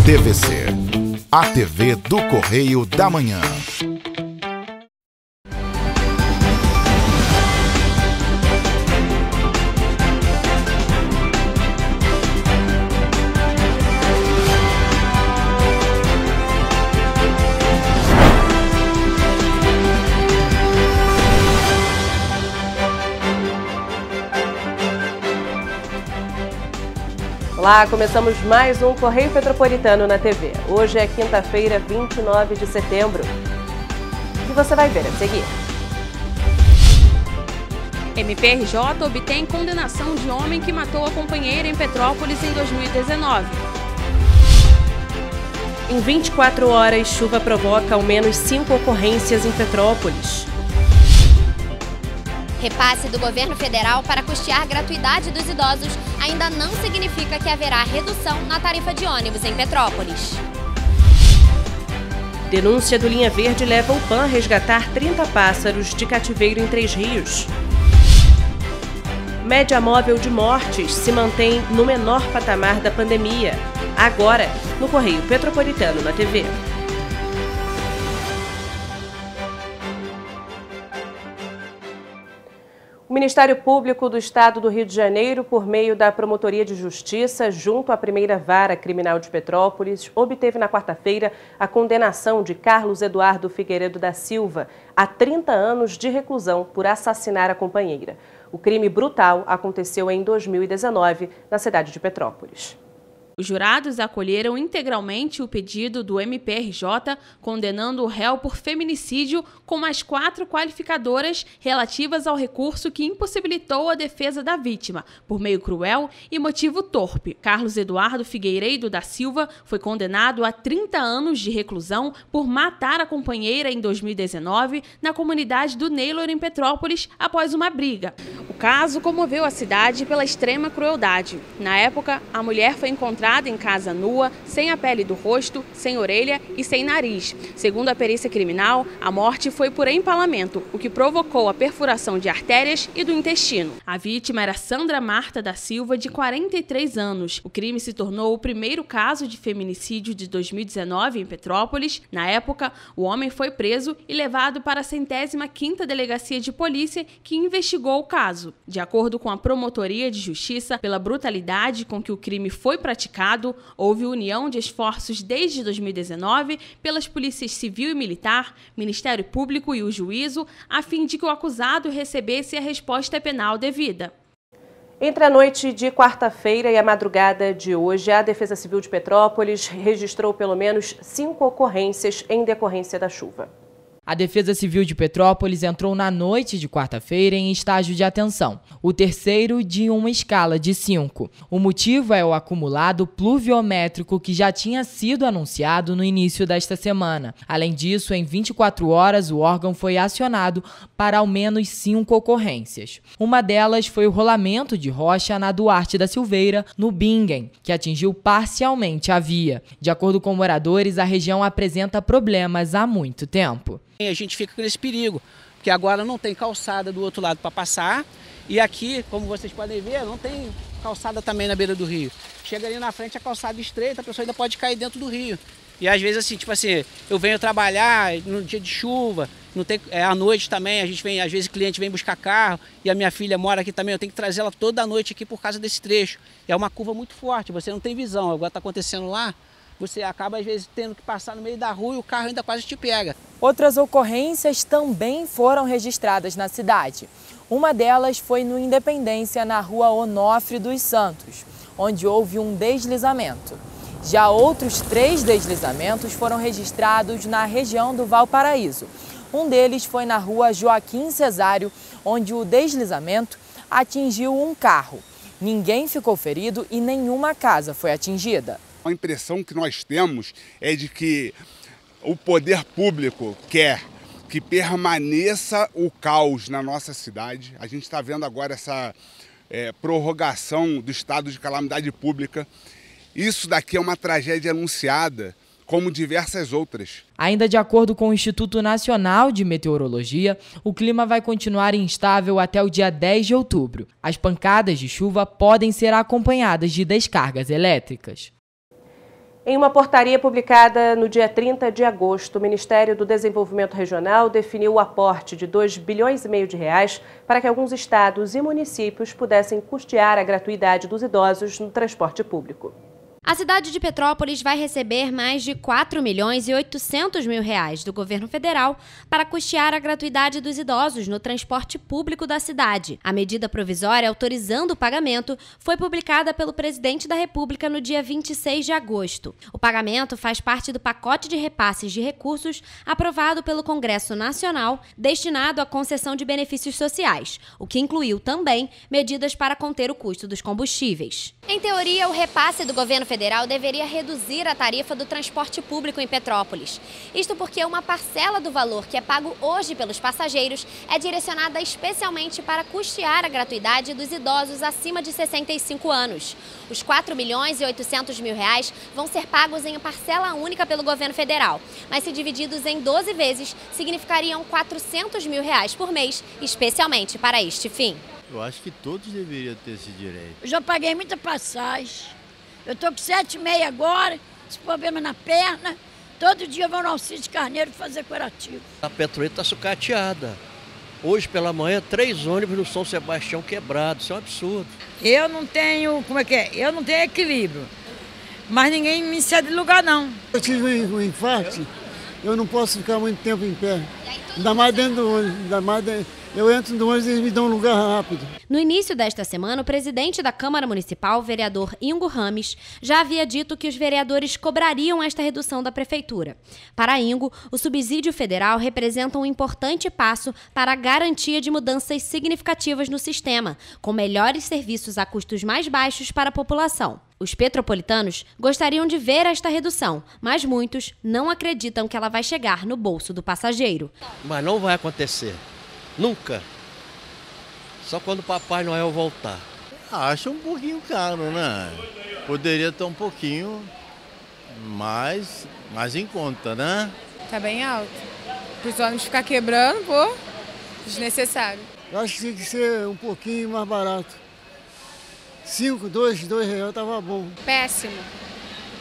TVC, a TV do Correio da Manhã. Olá, começamos mais um Correio Petropolitano na TV. Hoje é quinta-feira, 29 de setembro. O que você vai ver a seguir? MPRJ obtém condenação de homem que matou a companheira em Petrópolis em 2019. Em 24 horas, chuva provoca ao menos 5 ocorrências em Petrópolis. Repasse do governo federal para custear a gratuidade dos idosos ainda não significa que haverá redução na tarifa de ônibus em Petrópolis. Denúncia do Linha Verde leva o PAN a resgatar 30 pássaros de cativeiro em Três Rios. Média móvel de mortes se mantém no menor patamar da pandemia. Agora, no Correio Petropolitano na TV. O Ministério Público do Estado do Rio de Janeiro, por meio da Promotoria de Justiça, junto à Primeira Vara Criminal de Petrópolis, obteve na quarta-feira a condenação de Carlos Eduardo Figueiredo da Silva a 30 anos de reclusão por assassinar a companheira. O crime brutal aconteceu em 2019, na cidade de Petrópolis. Os jurados acolheram integralmente o pedido do MPRJ, condenando o réu por feminicídio com mais 4 qualificadoras relativas ao recurso que impossibilitou a defesa da vítima, por meio cruel e motivo torpe. Carlos Eduardo Figueiredo da Silva foi condenado a 30 anos de reclusão por matar a companheira em 2019 na comunidade do Neylor, em Petrópolis, após uma briga. O caso comoveu a cidade pela extrema crueldade. Na época, a mulher foi encontrada em casa nua, sem a pele do rosto, sem orelha e sem nariz. Segundo a perícia criminal, a morte foi por empalamento, o que provocou a perfuração de artérias e do intestino. A vítima era Sandra Marta da Silva, de 43 anos. O crime se tornou o primeiro caso de feminicídio de 2019 em Petrópolis. Na época, o homem foi preso e levado para a 105ª Delegacia de Polícia, que investigou o caso. De acordo com a Promotoria de Justiça, pela brutalidade com que o crime foi praticado, houve união de esforços desde 2019 pelas polícias civil e militar, Ministério Público e o juízo, a fim de que o acusado recebesse a resposta penal devida. Entre a noite de quarta-feira e a madrugada de hoje, a Defesa Civil de Petrópolis registrou pelo menos 5 ocorrências em decorrência da chuva. A Defesa Civil de Petrópolis entrou na noite de quarta-feira em estágio de atenção, o terceiro de uma escala de 5. O motivo é o acumulado pluviométrico que já tinha sido anunciado no início desta semana. Além disso, em 24 horas, o órgão foi acionado para ao menos 5 ocorrências. Uma delas foi o rolamento de rocha na Duarte da Silveira, no Bingen, que atingiu parcialmente a via. De acordo com moradores, a região apresenta problemas há muito tempo. A gente fica com esse perigo, porque agora não tem calçada do outro lado para passar e aqui, como vocês podem ver, não tem calçada também na beira do rio. Chega ali na frente a calçada estreita, a pessoa ainda pode cair dentro do rio. E às vezes assim, tipo assim, eu venho trabalhar no dia de chuva, não tem, à noite também, a gente vem, às vezes o cliente vem buscar carro e a minha filha mora aqui também, eu tenho que trazer ela toda a noite aqui por causa desse trecho. É uma curva muito forte, você não tem visão, agora está acontecendo lá. Você acaba, às vezes, tendo que passar no meio da rua e o carro ainda quase te pega. Outras ocorrências também foram registradas na cidade. Uma delas foi no Independência, na rua Onofre dos Santos, onde houve um deslizamento. Já outros 3 deslizamentos foram registrados na região do Valparaíso. Um deles foi na rua Joaquim Cesário, onde o deslizamento atingiu um carro. Ninguém ficou ferido e nenhuma casa foi atingida. A impressão que nós temos é de que o poder público quer que permaneça o caos na nossa cidade. A gente está vendo agora essa prorrogação do estado de calamidade pública. Isso daqui é uma tragédia anunciada, como diversas outras. Ainda de acordo com o Instituto Nacional de Meteorologia, o clima vai continuar instável até o dia 10 de outubro. As pancadas de chuva podem ser acompanhadas de descargas elétricas. Em uma portaria publicada no dia 30 de agosto, o Ministério do Desenvolvimento Regional definiu o aporte de R$2,5 bilhões para que alguns estados e municípios pudessem custear a gratuidade dos idosos no transporte público. A cidade de Petrópolis vai receber mais de R$4.800.000 do governo federal para custear a gratuidade dos idosos no transporte público da cidade. A medida provisória autorizando o pagamento foi publicada pelo presidente da República no dia 26 de agosto. O pagamento faz parte do pacote de repasses de recursos aprovado pelo Congresso Nacional, destinado à concessão de benefícios sociais, o que incluiu também medidas para conter o custo dos combustíveis. Em teoria, o repasse do governo federal deveria reduzir a tarifa do transporte público em Petrópolis. Isto porque uma parcela do valor que é pago hoje pelos passageiros é direcionada especialmente para custear a gratuidade dos idosos acima de 65 anos. Os R$4.800.000 vão ser pagos em parcela única pelo governo federal, mas se divididos em 12 vezes, significariam R$400.000 por mês, especialmente para este fim. Eu acho que todos deveriam ter esse direito. Eu já paguei muita passagem. Eu estou com 7,5 agora, esse problema na perna. Todo dia eu vou no Alcides Carneiro fazer curativo. A Petroleira está sucateada. Hoje pela manhã, 3 ônibus no São Sebastião quebrados. Isso é um absurdo. Eu não tenho, Eu não tenho equilíbrio. Mas ninguém me cede lugar, não. Eu tive um infarto, eu não posso ficar muito tempo em pé. Ainda mais dentro do ônibus, eu entro no ônibus e eles me dão um lugar rápido. No início desta semana, o presidente da Câmara Municipal, vereador Ingo Rames, já havia dito que os vereadores cobrariam esta redução da prefeitura. Para Ingo, o subsídio federal representa um importante passo para a garantia de mudanças significativas no sistema, com melhores serviços a custos mais baixos para a população. Os petropolitanos gostariam de ver esta redução, mas muitos não acreditam que ela vai chegar no bolso do passageiro. Mas não vai acontecer. Nunca. Só quando o Papai Noel voltar. Acho um pouquinho caro, né? Poderia estar um pouquinho mais em conta, né? Tá bem alto. Para os ônibus ficar quebrando, pô, desnecessário. Eu acho que tinha que ser um pouquinho mais barato. R$2 tava bom. Péssimo.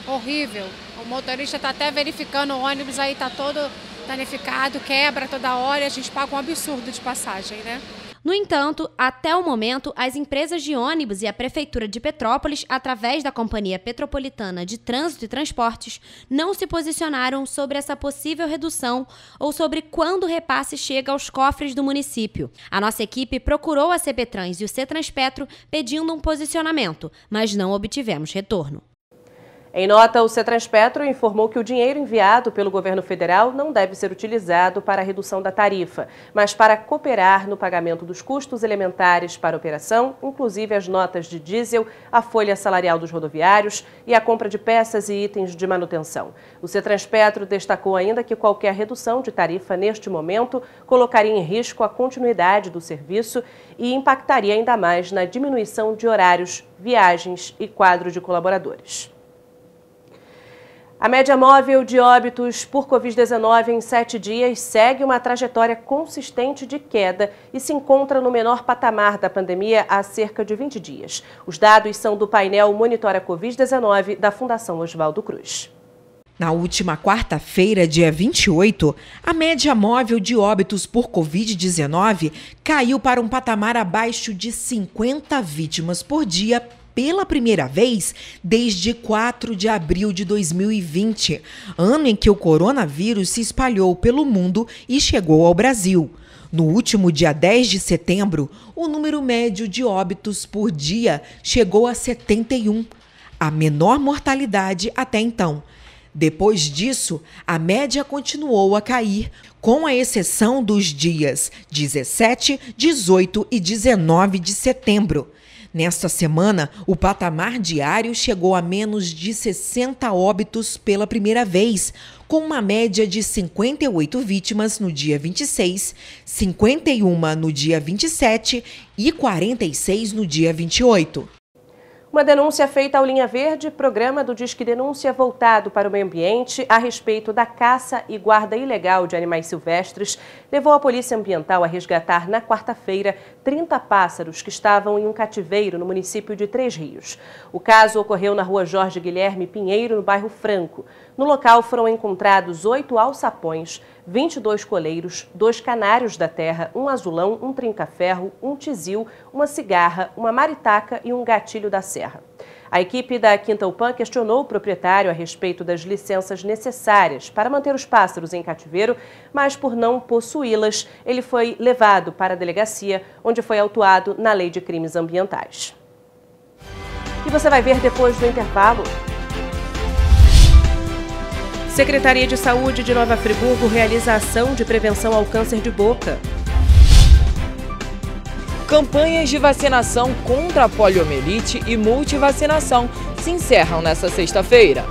Horrível. O motorista está até verificando o ônibus aí, tá todo danificado, quebra toda hora e a gente paga um absurdo de passagem, né? No entanto, até o momento, as empresas de ônibus e a Prefeitura de Petrópolis, através da Companhia Petropolitana de Trânsito e Transportes, não se posicionaram sobre essa possível redução ou sobre quando o repasse chega aos cofres do município. A nossa equipe procurou a CPTrans e o CETRANSPETRO pedindo um posicionamento, mas não obtivemos retorno. Em nota, o CETRANSPETRO informou que o dinheiro enviado pelo governo federal não deve ser utilizado para a redução da tarifa, mas para cooperar no pagamento dos custos elementares para a operação, inclusive as notas de diesel, a folha salarial dos rodoviários e a compra de peças e itens de manutenção. O CETRANSPETRO destacou ainda que qualquer redução de tarifa neste momento colocaria em risco a continuidade do serviço e impactaria ainda mais na diminuição de horários, viagens e quadro de colaboradores. A média móvel de óbitos por Covid-19 em 7 dias segue uma trajetória consistente de queda e se encontra no menor patamar da pandemia há cerca de 20 dias. Os dados são do painel Monitora Covid-19 da Fundação Oswaldo Cruz. Na última quarta-feira, dia 28, a média móvel de óbitos por Covid-19 caiu para um patamar abaixo de 50 vítimas por dia pela primeira vez desde 4 de abril de 2020, ano em que o coronavírus se espalhou pelo mundo e chegou ao Brasil. No último dia 10 de setembro, o número médio de óbitos por dia chegou a 71, a menor mortalidade até então. Depois disso, a média continuou a cair, com a exceção dos dias 17, 18 e 19 de setembro. Nesta semana, o patamar diário chegou a menos de 60 óbitos pela primeira vez, com uma média de 58 vítimas no dia 26, 51 no dia 27 e 46 no dia 28. Uma denúncia feita ao Linha Verde, programa do Disque Denúncia voltado para o meio ambiente a respeito da caça e guarda ilegal de animais silvestres, levou a Polícia Ambiental a resgatar na quarta-feira 30 pássaros que estavam em um cativeiro no município de Três Rios. O caso ocorreu na rua Jorge Guilherme Pinheiro, no bairro Franco. No local foram encontrados 8 alçapões, 22 coleiros, 2 canários da terra, um azulão, um trinca-ferro, um tizil, uma cigarra, uma maritaca e um gatilho da serra. A equipe da Quinta UPAM questionou o proprietário a respeito das licenças necessárias para manter os pássaros em cativeiro, mas por não possuí-las, ele foi levado para a delegacia, onde foi autuado na Lei de Crimes Ambientais. E você vai ver depois do intervalo. Secretaria de Saúde de Nova Friburgo realiza ação de prevenção ao câncer de boca. Campanhas de vacinação contra a poliomielite e multivacinação se encerram nesta sexta-feira.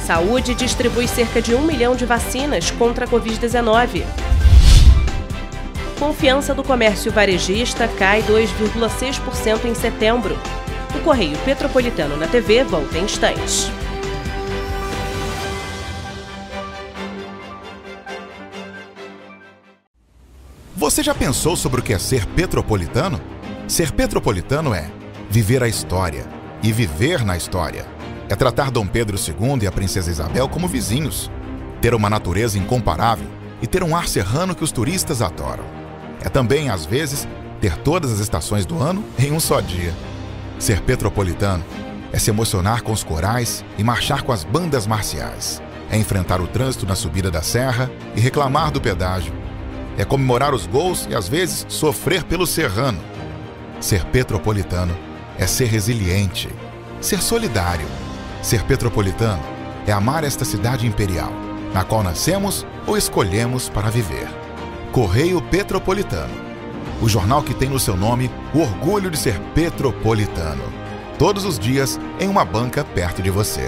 Saúde distribui cerca de 1 milhão de vacinas contra a Covid-19. Confiança do comércio varejista cai 2,6% em setembro. O Correio Petropolitano na TV volta em instantes. Você já pensou sobre o que é ser petropolitano? Ser petropolitano é viver a história e viver na história. É tratar Dom Pedro II e a Princesa Isabel como vizinhos. Ter uma natureza incomparável e ter um ar serrano que os turistas adoram. É também, às vezes, ter todas as estações do ano em um só dia. Ser petropolitano é se emocionar com os corais e marchar com as bandas marciais. É enfrentar o trânsito na subida da serra e reclamar do pedágio. É comemorar os gols e, às vezes, sofrer pelo serrano. Ser petropolitano é ser resiliente, ser solidário. Ser petropolitano é amar esta cidade imperial, na qual nascemos ou escolhemos para viver. Correio Petropolitano, o jornal que tem no seu nome o orgulho de ser petropolitano. Todos os dias em uma banca perto de você.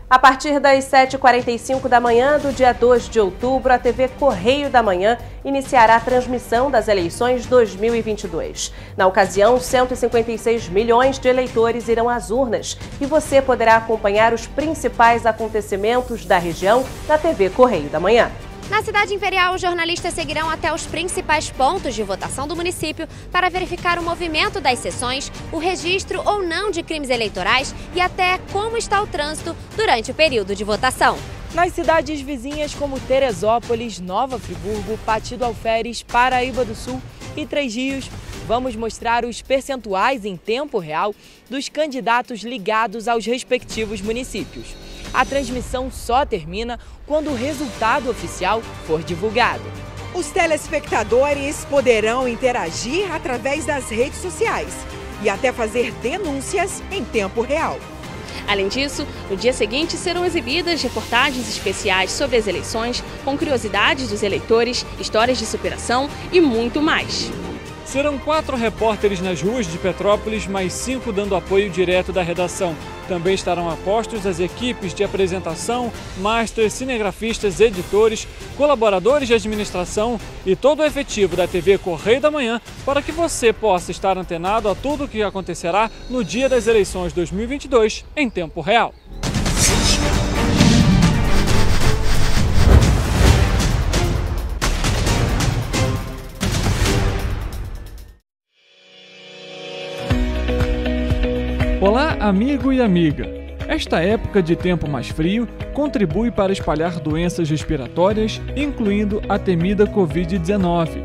A partir das 7h45 da manhã do dia 2 de outubro, a TV Correio da Manhã iniciará a transmissão das eleições 2022. Na ocasião, 156 milhões de eleitores irão às urnas e você poderá acompanhar os principais acontecimentos da região na TV Correio da Manhã. Na cidade imperial, os jornalistas seguirão até os principais pontos de votação do município para verificar o movimento das sessões, o registro ou não de crimes eleitorais e até como está o trânsito durante o período de votação. Nas cidades vizinhas como Teresópolis, Nova Friburgo, Partido Alferes, Paraíba do Sul e Três Rios, vamos mostrar os percentuais em tempo real dos candidatos ligados aos respectivos municípios. A transmissão só termina quando o resultado oficial for divulgado. Os telespectadores poderão interagir através das redes sociais e até fazer denúncias em tempo real. Além disso, no dia seguinte serão exibidas reportagens especiais sobre as eleições, com curiosidades dos eleitores, histórias de superação e muito mais. Serão 4 repórteres nas ruas de Petrópolis, mais 5 dando apoio direto da redação. Também estarão a postos as equipes de apresentação, masters, cinegrafistas, editores, colaboradores de administração e todo o efetivo da TV Correio da Manhã para que você possa estar antenado a tudo o que acontecerá no dia das eleições 2022 em tempo real. Olá, amigo e amiga! Esta época de tempo mais frio contribui para espalhar doenças respiratórias, incluindo a temida Covid-19.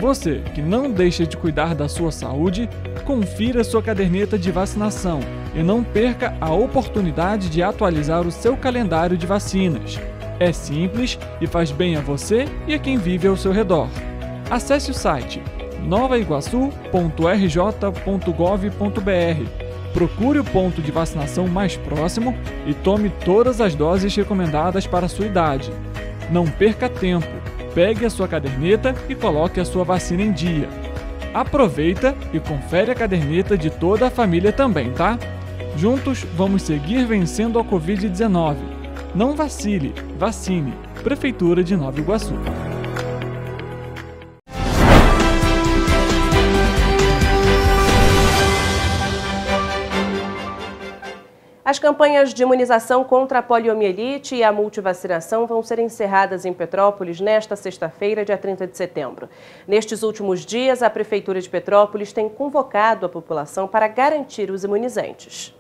Você que não deixa de cuidar da sua saúde, confira sua caderneta de vacinação e não perca a oportunidade de atualizar o seu calendário de vacinas. É simples e faz bem a você e a quem vive ao seu redor. Acesse o site novaiguaçu.rj.gov.br. Procure o ponto de vacinação mais próximo e tome todas as doses recomendadas para a sua idade. Não perca tempo, pegue a sua caderneta e coloque a sua vacina em dia. Aproveita e confere a caderneta de toda a família também, tá? Juntos vamos seguir vencendo a Covid-19. Não vacile, vacine. Prefeitura de Nova Iguaçu. As campanhas de imunização contra a poliomielite e a multivacinação vão ser encerradas em Petrópolis nesta sexta-feira, dia 30 de setembro. Nestes últimos dias, a Prefeitura de Petrópolis tem convocado a população para garantir os imunizantes.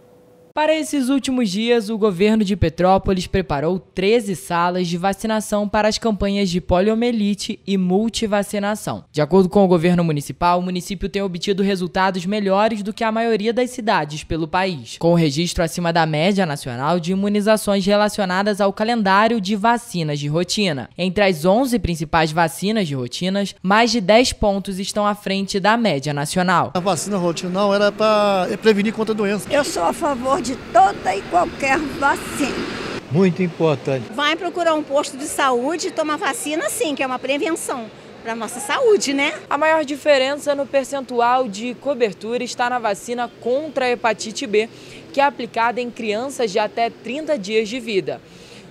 Para esses últimos dias, o governo de Petrópolis preparou 13 salas de vacinação para as campanhas de poliomielite e multivacinação. De acordo com o governo municipal, o município tem obtido resultados melhores do que a maioria das cidades pelo país, com o registro acima da média nacional de imunizações relacionadas ao calendário de vacinas de rotina. Entre as 11 principais vacinas de rotinas, mais de 10 pontos estão à frente da média nacional. A vacina rotinal era para prevenir contra a doença. Eu sou a favor de toda e qualquer vacina. Muito importante. Vai procurar um posto de saúde e tomar vacina sim, que é uma prevenção para a nossa saúde, né? A maior diferença no percentual de cobertura está na vacina contra a hepatite B, que é aplicada em crianças de até 30 dias de vida.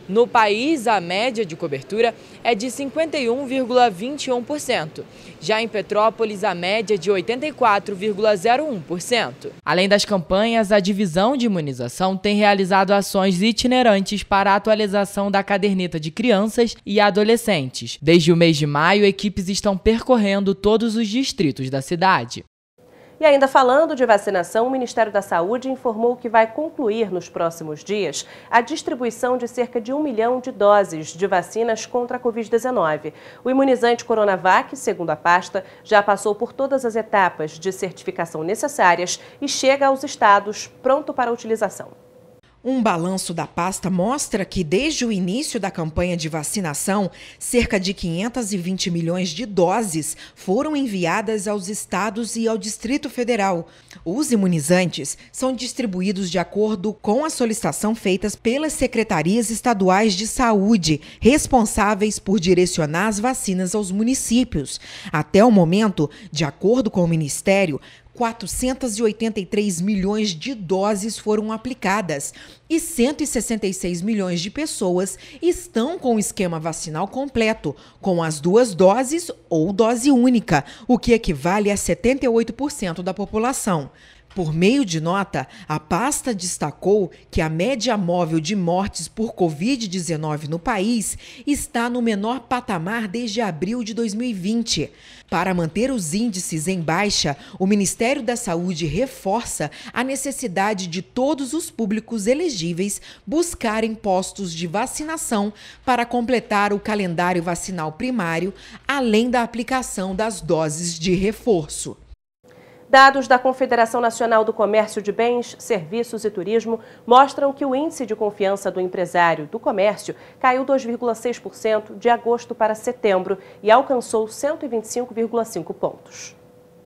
No país, a média de cobertura é de 51,21%. Já em Petrópolis, a média é de 84,01%. Além das campanhas, a divisão de imunização tem realizado ações itinerantes para a atualização da caderneta de crianças e adolescentes. Desde o mês de maio, equipes estão percorrendo todos os distritos da cidade. E ainda falando de vacinação, o Ministério da Saúde informou que vai concluir nos próximos dias a distribuição de cerca de 1 milhão de doses de vacinas contra a Covid-19. O imunizante Coronavac, segundo a pasta, já passou por todas as etapas de certificação necessárias e chega aos estados pronto para utilização. Um balanço da pasta mostra que, desde o início da campanha de vacinação, cerca de 520 milhões de doses foram enviadas aos estados e ao Distrito Federal. Os imunizantes são distribuídos de acordo com a solicitação feitas pelas secretarias estaduais de saúde, responsáveis por direcionar as vacinas aos municípios. Até o momento, de acordo com o Ministério, 483 milhões de doses foram aplicadas e 166 milhões de pessoas estão com o esquema vacinal completo, com as 2 doses ou dose única, o que equivale a 78% da população. Por meio de nota, a pasta destacou que a média móvel de mortes por Covid-19 no país está no menor patamar desde abril de 2020. Para manter os índices em baixa, o Ministério da Saúde reforça a necessidade de todos os públicos elegíveis buscarem postos de vacinação para completar o calendário vacinal primário, além da aplicação das doses de reforço. Dados da Confederação Nacional do Comércio de Bens, Serviços e Turismo mostram que o índice de confiança do empresário do comércio caiu 2,6% de agosto para setembro e alcançou 125,5 pontos.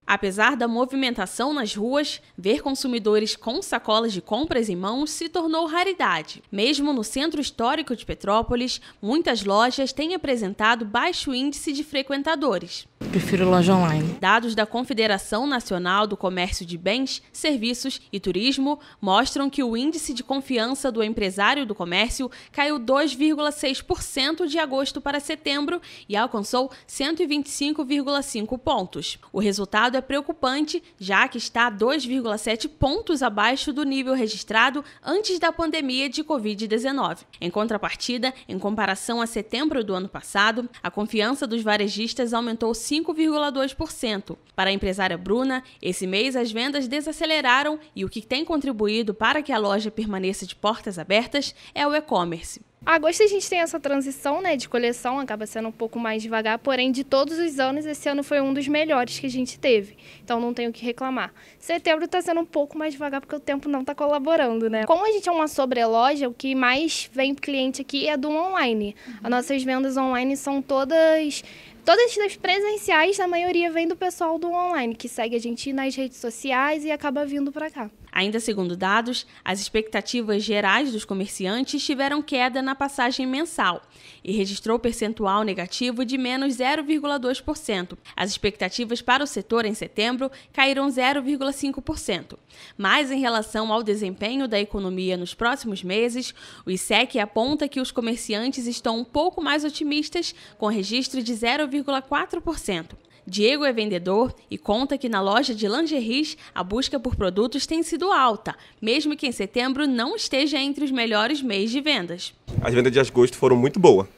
Apesar da movimentação nas ruas, ver consumidores com sacolas de compras em mãos se tornou raridade. Mesmo no centro histórico de Petrópolis, muitas lojas têm apresentado baixo índice de frequentadores. Prefiro loja online. Dados da Confederação Nacional do Comércio de Bens, Serviços e Turismo mostram que o índice de confiança do empresário do comércio caiu 2,6% de agosto para setembro e alcançou 125,5 pontos. O resultado é preocupante, já que está 2,7 pontos abaixo do nível registrado antes da pandemia de Covid-19. Em contrapartida, em comparação a setembro do ano passado, a confiança dos varejistas aumentou 5,2%. Para a empresária Bruna, esse mês as vendas desaceleraram e o que tem contribuído para que a loja permaneça de portas abertas é o e-commerce. Agosto a gente tem essa transição, de coleção, acaba sendo um pouco mais devagar, porém de todos os anos esse ano foi um dos melhores que a gente teve, então não tenho o que reclamar. Setembro está sendo um pouco mais devagar porque o tempo não está colaborando, Como a gente é uma sobreloja, o que mais vem cliente aqui é do online. As nossas vendas online são todas das presenciais, a maioria vem do pessoal do online, que segue a gente nas redes sociais e acaba vindo para cá. Ainda segundo dados, as expectativas gerais dos comerciantes tiveram queda na passagem mensal e registrou percentual negativo de menos 0,2%. As expectativas para o setor em setembro caíram 0,5%. Mas em relação ao desempenho da economia nos próximos meses, o ISEC aponta que os comerciantes estão um pouco mais otimistas, com registro de 0,4%. Diego é vendedor e conta que na loja de lingeries a busca por produtos tem sido alta, mesmo que em setembro não esteja entre os melhores meses de vendas. As vendas de agosto foram muito boas.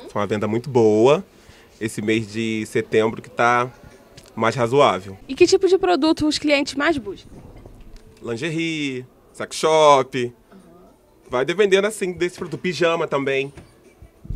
Foi uma venda muito boa. Esse mês de setembro que está mais razoável. E que tipo de produto os clientes mais buscam? Lingerie, sex shop. Vai dependendo assim desse produto. Pijama também.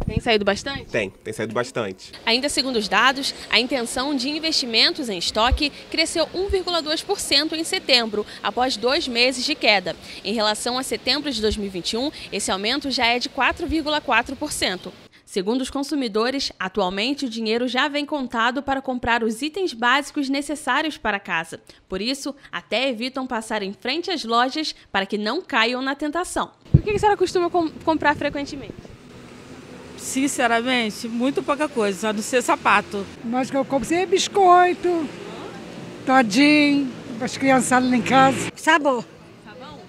Tem saído bastante? Tem saído bastante. Ainda segundo os dados, a intenção de investimentos em estoque cresceu 1,2% em setembro, após 2 meses de queda. Em relação a setembro de 2021, esse aumento já é de 4,4%. Segundo os consumidores, atualmente o dinheiro já vem contado para comprar os itens básicos necessários para casa. Por isso, até evitam passar em frente às lojas para que não caiam na tentação. O que a senhora costuma comprar frequentemente? Sinceramente, muito pouca coisa, a não ser sapato. Mas que eu compro sempre biscoito, todinho, para as criançadas lá em casa. Sabor. Sabão?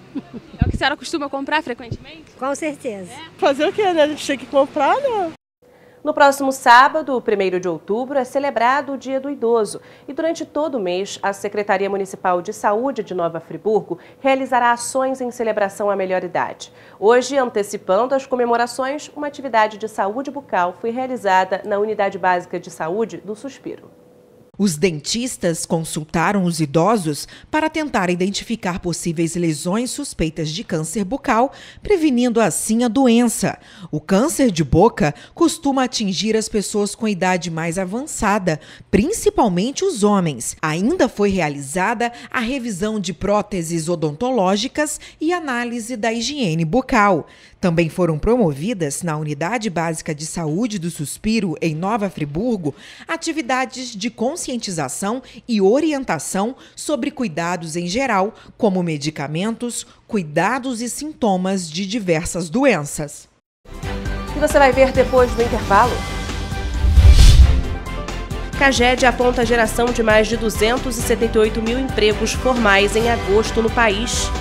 É o que a senhora costuma comprar frequentemente? Com certeza. Fazer o quê, né? A gente tem que comprar, né? No próximo sábado, 1º de outubro, é celebrado o Dia do Idoso. E durante todo o mês, a Secretaria Municipal de Saúde de Nova Friburgo realizará ações em celebração à melhor idade. Hoje, antecipando as comemorações, uma atividade de saúde bucal foi realizada na Unidade Básica de Saúde do Suspiro. Os dentistas consultaram os idosos para tentar identificar possíveis lesões suspeitas de câncer bucal, prevenindo assim a doença. O câncer de boca costuma atingir as pessoas com idade mais avançada, principalmente os homens. Ainda foi realizada a revisão de próteses odontológicas e análise da higiene bucal. Também foram promovidas na Unidade Básica de Saúde do Suspiro, em Nova Friburgo, atividades de conscientização e orientação sobre cuidados em geral, como medicamentos, cuidados e sintomas de diversas doenças. E você vai ver depois do intervalo. CAGED aponta a geração de mais de 278 mil empregos formais em agosto no país.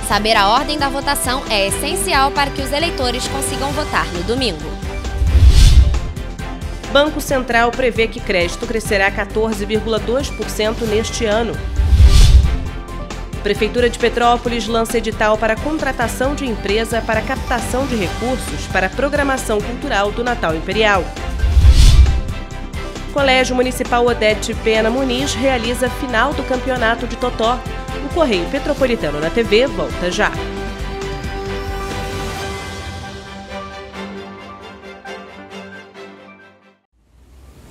Saber a ordem da votação é essencial para que os eleitores consigam votar no domingo. Banco Central prevê que crédito crescerá 14,2% neste ano. Prefeitura de Petrópolis lança edital para contratação de empresa para captação de recursos para a programação cultural do Natal Imperial. Colégio Municipal Odete Pena Muniz realiza final do campeonato de Totó. O Correio Petropolitano na TV volta já.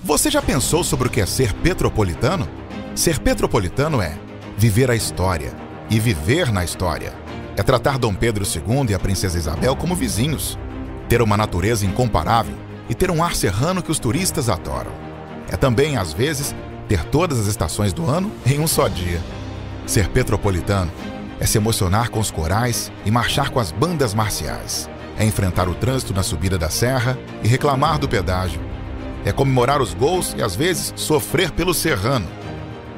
Você já pensou sobre o que é ser petropolitano? Ser petropolitano é viver a história e viver na história. É tratar Dom Pedro II e a Princesa Isabel como vizinhos, ter uma natureza incomparável e ter um ar serrano que os turistas adoram. É também, às vezes, ter todas as estações do ano em um só dia. Ser petropolitano é se emocionar com os corais e marchar com as bandas marciais. É enfrentar o trânsito na subida da serra e reclamar do pedágio. É comemorar os gols e, às vezes, sofrer pelo serrano.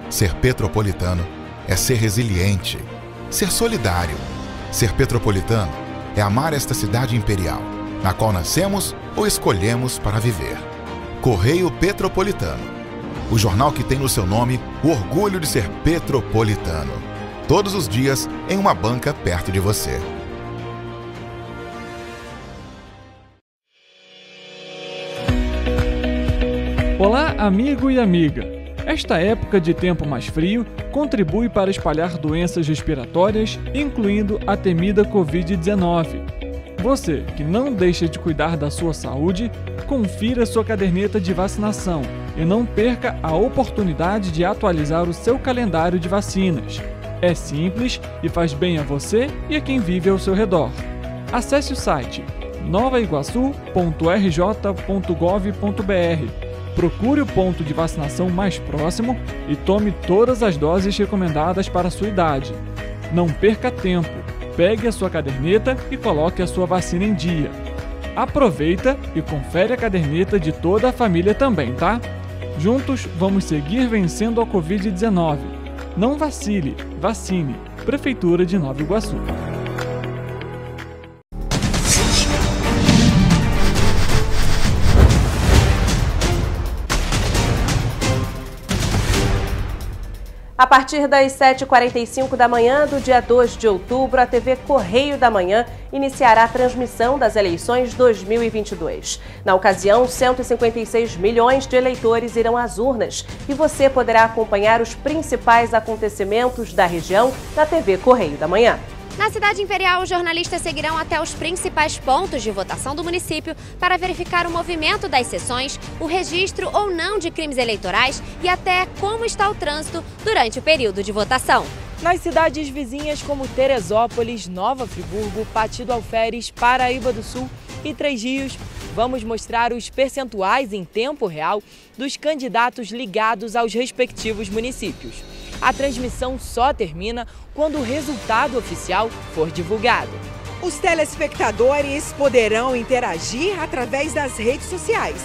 Ser petropolitano é ser resiliente, ser solidário. Ser petropolitano é amar esta cidade imperial, na qual nascemos ou escolhemos para viver. Correio Petropolitano, o jornal que tem no seu nome o orgulho de ser petropolitano. Todos os dias em uma banca perto de você. Olá, amigo e amiga! Esta época de tempo mais frio contribui para espalhar doenças respiratórias, incluindo a temida Covid-19. Você que não deixa de cuidar da sua saúde, confira sua caderneta de vacinação e não perca a oportunidade de atualizar o seu calendário de vacinas. É simples e faz bem a você e a quem vive ao seu redor. Acesse o site novaiguaçu.rj.gov.br. Procure o ponto de vacinação mais próximo e tome todas as doses recomendadas para a sua idade. Não perca tempo, pegue a sua caderneta e coloque a sua vacina em dia. Aproveita e confere a caderneta de toda a família também, tá? Juntos vamos seguir vencendo a Covid-19. Não vacile, vacine. Prefeitura de Nova Iguaçu. partir das 7h45 da manhã do dia 2 de outubro, a TV Correio da Manhã iniciará a transmissão das eleições 2022. Na ocasião, 156 milhões de eleitores irão às urnas e você poderá acompanhar os principais acontecimentos da região na TV Correio da Manhã. Na cidade imperial, os jornalistas seguirão até os principais pontos de votação do município para verificar o movimento das sessões, o registro ou não de crimes eleitorais e até como está o trânsito durante o período de votação. Nas cidades vizinhas como Teresópolis, Nova Friburgo, Pati do Alferes, Paraíba do Sul e Três Rios, vamos mostrar os percentuais em tempo real dos candidatos ligados aos respectivos municípios. A transmissão só termina quando o resultado oficial for divulgado. Os telespectadores poderão interagir através das redes sociais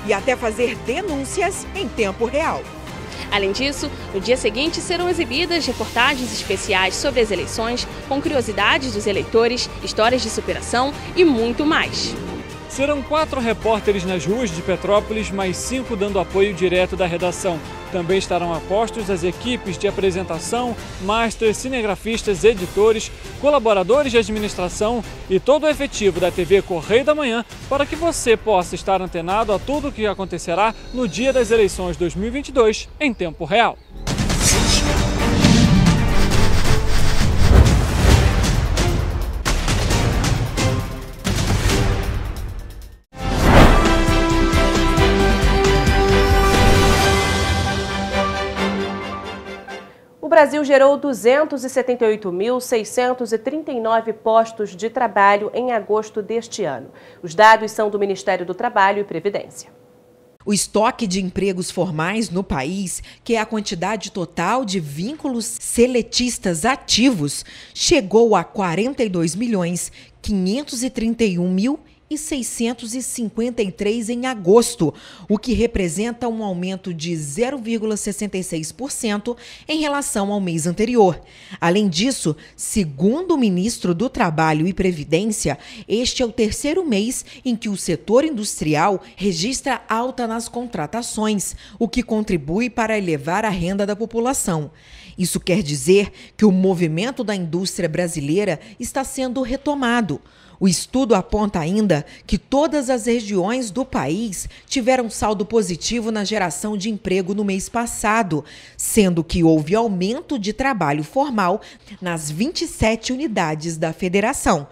e até fazer denúncias em tempo real. Além disso, no dia seguinte serão exibidas reportagens especiais sobre as eleições, com curiosidades dos eleitores, histórias de superação e muito mais. Serão 4 repórteres nas ruas de Petrópolis, mais 5 dando apoio direto da redação. Também estarão a postos as equipes de apresentação, master, cinegrafistas, editores, colaboradores de administração e todo o efetivo da TV Correio da Manhã para que você possa estar antenado a tudo o que acontecerá no dia das eleições 2022 em tempo real. O Brasil gerou 278.639 postos de trabalho em agosto deste ano. Os dados são do Ministério do Trabalho e Previdência. O estoque de empregos formais no país, que é a quantidade total de vínculos seletistas ativos, chegou a 42.531.653 em agosto, o que representa um aumento de 0,66% em relação ao mês anterior. Além disso, segundo o ministro do Trabalho e Previdência, este é o terceiro mês em que o setor industrial registra alta nas contratações, o que contribui para elevar a renda da população. Isso quer dizer que o movimento da indústria brasileira está sendo retomado. O estudo aponta ainda que todas as regiões do país tiveram saldo positivo na geração de emprego no mês passado, sendo que houve aumento de trabalho formal nas 27 unidades da federação.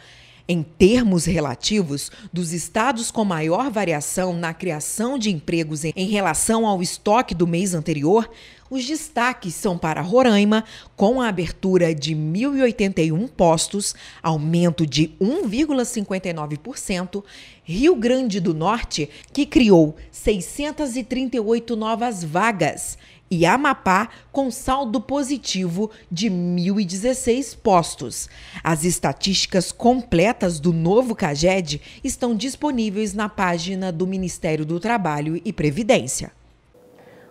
Em termos relativos, dos estados com maior variação na criação de empregos em relação ao estoque do mês anterior, os destaques são para Roraima, com a abertura de 1.081 postos, aumento de 1,59%, Rio Grande do Norte, que criou 638 novas vagas, e Amapá, com saldo positivo de 1.016 postos. As estatísticas completas do novo CAGED estão disponíveis na página do Ministério do Trabalho e Previdência.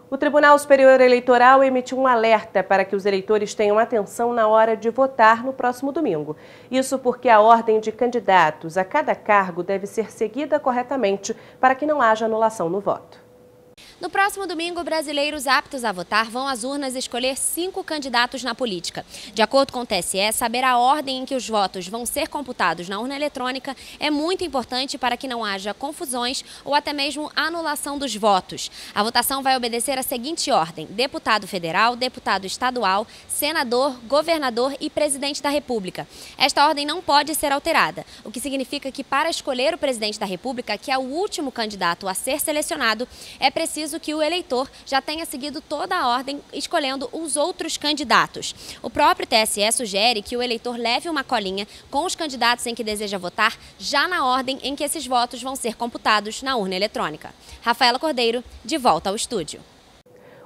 O Tribunal Superior Eleitoral emitiu um alerta para que os eleitores tenham atenção na hora de votar no próximo domingo. Isso porque a ordem de candidatos a cada cargo deve ser seguida corretamente para que não haja anulação no voto. No próximo domingo, brasileiros aptos a votar vão às urnas escolher 5 candidatos na política. De acordo com o TSE, saber a ordem em que os votos vão ser computados na urna eletrônica é muito importante para que não haja confusões ou até mesmo anulação dos votos. A votação vai obedecer a seguinte ordem: deputado federal, deputado estadual, senador, governador e presidente da República. Esta ordem não pode ser alterada, o que significa que para escolher o presidente da República, que é o último candidato a ser selecionado, é preciso que o eleitor já tenha seguido toda a ordem escolhendo os outros candidatos. O próprio TSE sugere que o eleitor leve uma colinha com os candidatos em que deseja votar já na ordem em que esses votos vão ser computados na urna eletrônica. Rafaela Cordeiro, de volta ao estúdio.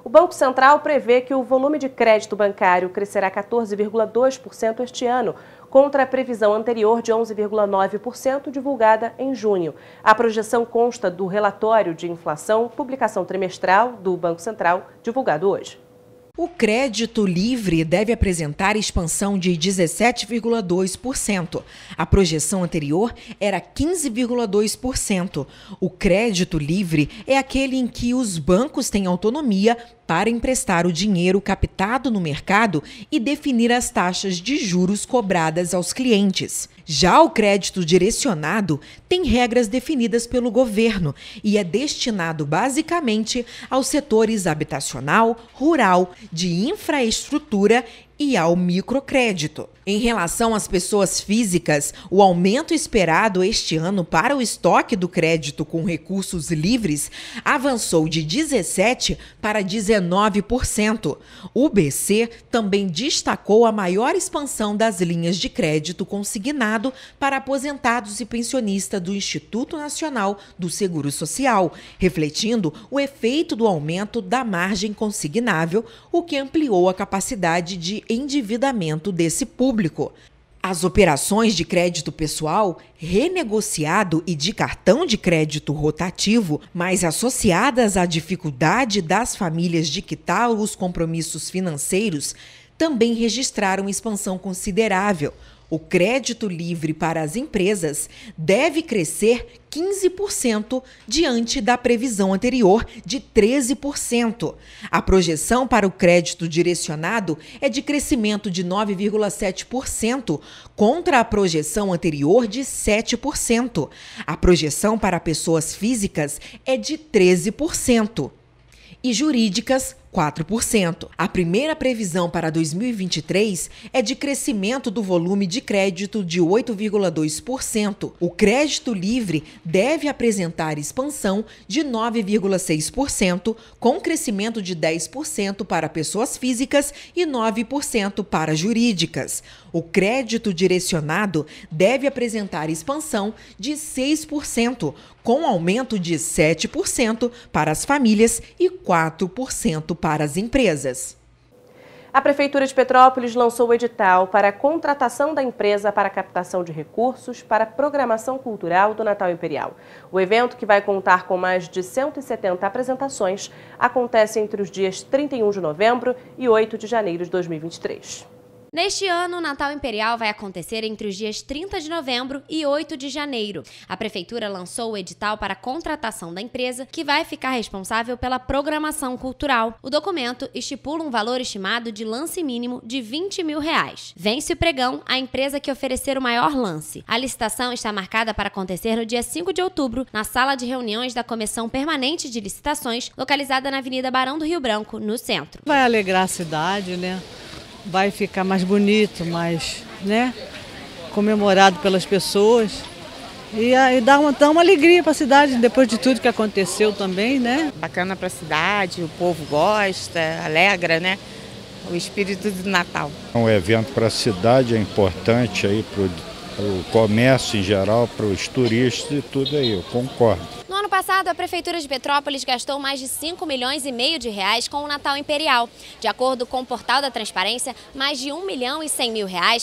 O Banco Central prevê que o volume de crédito bancário crescerá 14,2% este ano, contra a previsão anterior de 11,9% divulgada em junho. A projeção consta do relatório de inflação, publicação trimestral do Banco Central, divulgado hoje. O crédito livre deve apresentar expansão de 17,2%. A projeção anterior era 15,2%. O crédito livre é aquele em que os bancos têm autonomia para emprestar o dinheiro captado no mercado e definir as taxas de juros cobradas aos clientes. Já o crédito direcionado tem regras definidas pelo governo e é destinado basicamente aos setores habitacional, rural, de infraestrutura e ao microcrédito. Em relação às pessoas físicas, o aumento esperado este ano para o estoque do crédito com recursos livres avançou de 17% para 19%. O BC também destacou a maior expansão das linhas de crédito consignado para aposentados e pensionistas do Instituto Nacional do Seguro Social, refletindo o efeito do aumento da margem consignável, o que ampliou a capacidade de endividamento desse público. As operações de crédito pessoal, renegociado e de cartão de crédito rotativo, mais associadas à dificuldade das famílias de quitar os compromissos financeiros, também registraram expansão considerável. O crédito livre para as empresas deve crescer 15% diante da previsão anterior de 13%. A projeção para o crédito direcionado é de crescimento de 9,7%, contra a projeção anterior de 7%. A projeção para pessoas físicas é de 13%. E jurídicas, 4%. A primeira previsão para 2023 é de crescimento do volume de crédito de 8,2%. O crédito livre deve apresentar expansão de 9,6%, com crescimento de 10% para pessoas físicas e 9% para jurídicas. O crédito direcionado deve apresentar expansão de 6%, com aumento de 7% para as famílias e 4% para as empresas. A Prefeitura de Petrópolis lançou o edital para a contratação da empresa para a captação de recursos para a programação cultural do Natal Imperial. O evento, que vai contar com mais de 170 apresentações, acontece entre os dias 31 de novembro e 8 de janeiro de 2023. Neste ano, o Natal Imperial vai acontecer entre os dias 30 de novembro e 8 de janeiro. A Prefeitura lançou o edital para a contratação da empresa, que vai ficar responsável pela programação cultural. O documento estipula um valor estimado de lance mínimo de R$20 mil. Vence o pregão a empresa que oferecer o maior lance. A licitação está marcada para acontecer no dia 5 de outubro, na sala de reuniões da Comissão Permanente de Licitações, localizada na Avenida Barão do Rio Branco, no centro. Vai alegrar a cidade, né? Vai ficar mais bonito, mais, né, comemorado pelas pessoas e dá uma alegria para a cidade depois de tudo que aconteceu também, né? Bacana para a cidade, o povo gosta, alegra, né, o espírito do Natal. Um evento para a cidade é importante aí para o comércio em geral, para os turistas e tudo aí, eu concordo. No ano passado, a Prefeitura de Petrópolis gastou mais de R$5,5 milhões com o Natal Imperial. De acordo com o Portal da Transparência, mais de R$1,1 milhão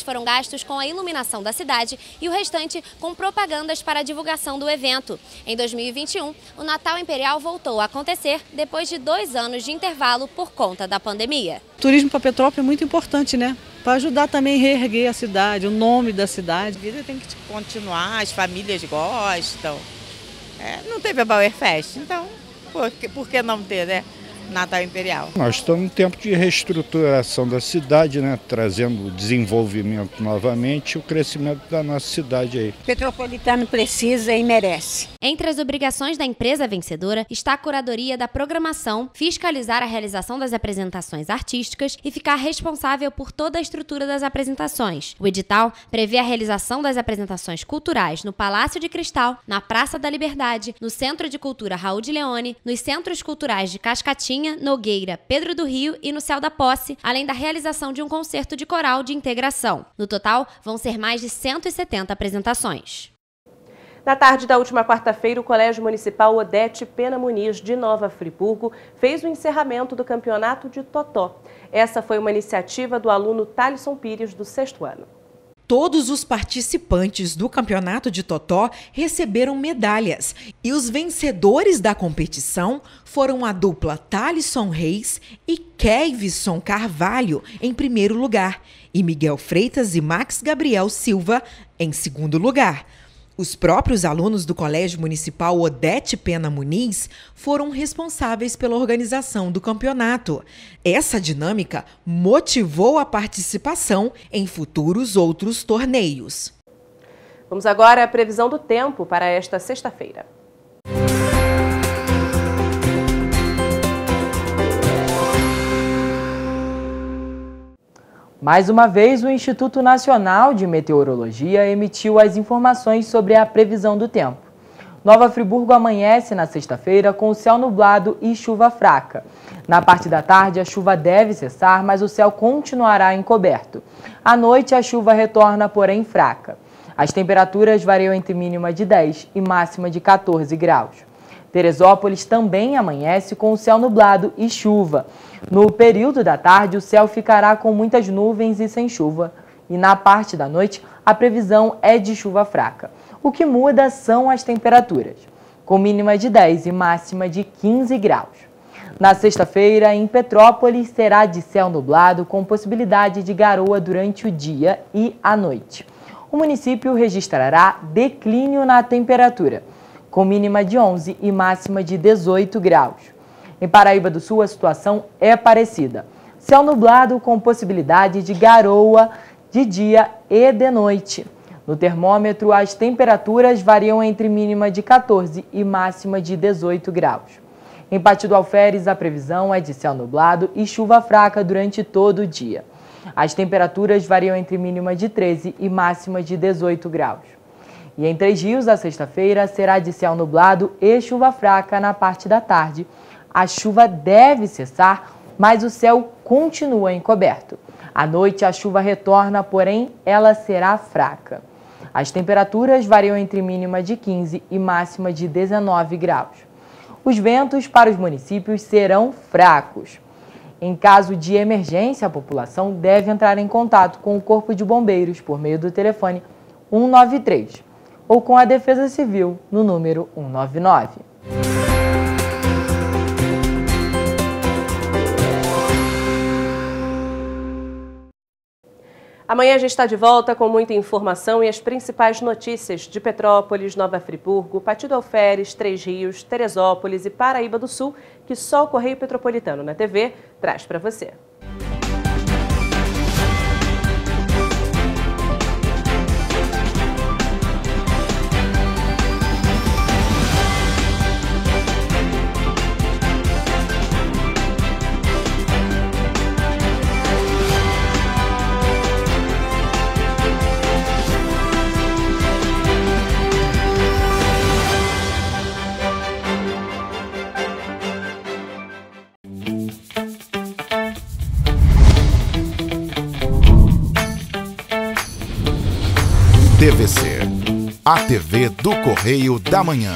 foram gastos com a iluminação da cidade e o restante com propagandas para a divulgação do evento. Em 2021, o Natal Imperial voltou a acontecer depois de 2 anos de intervalo por conta da pandemia. O turismo para Petrópolis é muito importante, né? Para ajudar também a reerguer a cidade, o nome da cidade. A vida tem que continuar, as famílias gostam. Não teve a Bauer Fest, então por que não ter, né? Natal Imperial. Nós estamos em tempo de reestruturação da cidade, né? Trazendo desenvolvimento novamente e o crescimento da nossa cidade aí. Petropolitano precisa e merece. Entre as obrigações da empresa vencedora está a curadoria da programação, fiscalizar a realização das apresentações artísticas e ficar responsável por toda a estrutura das apresentações. O edital prevê a realização das apresentações culturais no Palácio de Cristal, na Praça da Liberdade, no Centro de Cultura Raul de Leone, nos Centros Culturais de Cascatinha, Nogueira, Pedro do Rio e no Céu da Posse, além da realização de um concerto de coral de integração. No total, vão ser mais de 170 apresentações. Na tarde da última quarta-feira, o Colégio Municipal Odete Pena Muniz, de Nova Friburgo, fez o encerramento do campeonato de Totó. Essa foi uma iniciativa do aluno Thalisson Pires, do 6º ano. Todos os participantes do campeonato de Totó receberam medalhas e os vencedores da competição foram a dupla Thalisson Reis e Kevson Carvalho em primeiro lugar e Miguel Freitas e Max Gabriel Silva em segundo lugar. Os próprios alunos do Colégio Municipal Odete Pena Muniz foram responsáveis pela organização do campeonato. Essa dinâmica motivou a participação em futuros outros torneios. Vamos agora à previsão do tempo para esta sexta-feira. Mais uma vez, o Instituto Nacional de Meteorologia emitiu as informações sobre a previsão do tempo. Nova Friburgo amanhece na sexta-feira com o céu nublado e chuva fraca. Na parte da tarde, a chuva deve cessar, mas o céu continuará encoberto. À noite, a chuva retorna, porém fraca. As temperaturas variam entre mínima de 10 e máxima de 14 graus. Teresópolis também amanhece com o céu nublado e chuva. No período da tarde, o céu ficará com muitas nuvens e sem chuva. E na parte da noite, a previsão é de chuva fraca. O que muda são as temperaturas, com mínima de 10 e máxima de 15 graus. Na sexta-feira, em Petrópolis, será de céu nublado com possibilidade de garoa durante o dia e a noite. O município registrará declínio na temperatura, com mínima de 11 e máxima de 18 graus. Em Paraíba do Sul, a situação é parecida. Céu nublado com possibilidade de garoa de dia e de noite. No termômetro, as temperaturas variam entre mínima de 14 e máxima de 18 graus. Em Pati do Alferes, a previsão é de céu nublado e chuva fraca durante todo o dia. As temperaturas variam entre mínima de 13 e máxima de 18 graus. E em Três Rios, a sexta-feira será de céu nublado e chuva fraca na parte da tarde. A chuva deve cessar, mas o céu continua encoberto. À noite, a chuva retorna, porém, ela será fraca. As temperaturas variam entre mínima de 15 e máxima de 19 graus. Os ventos para os municípios serão fracos. Em caso de emergência, a população deve entrar em contato com o Corpo de Bombeiros por meio do telefone 193 ou com a Defesa Civil no número 199. Amanhã a gente está de volta com muita informação e as principais notícias de Petrópolis, Nova Friburgo, Pati do Alferes, Três Rios, Teresópolis e Paraíba do Sul, que só o Correio Petropolitano na TV traz para você. TVC, a TV do Correio da Manhã.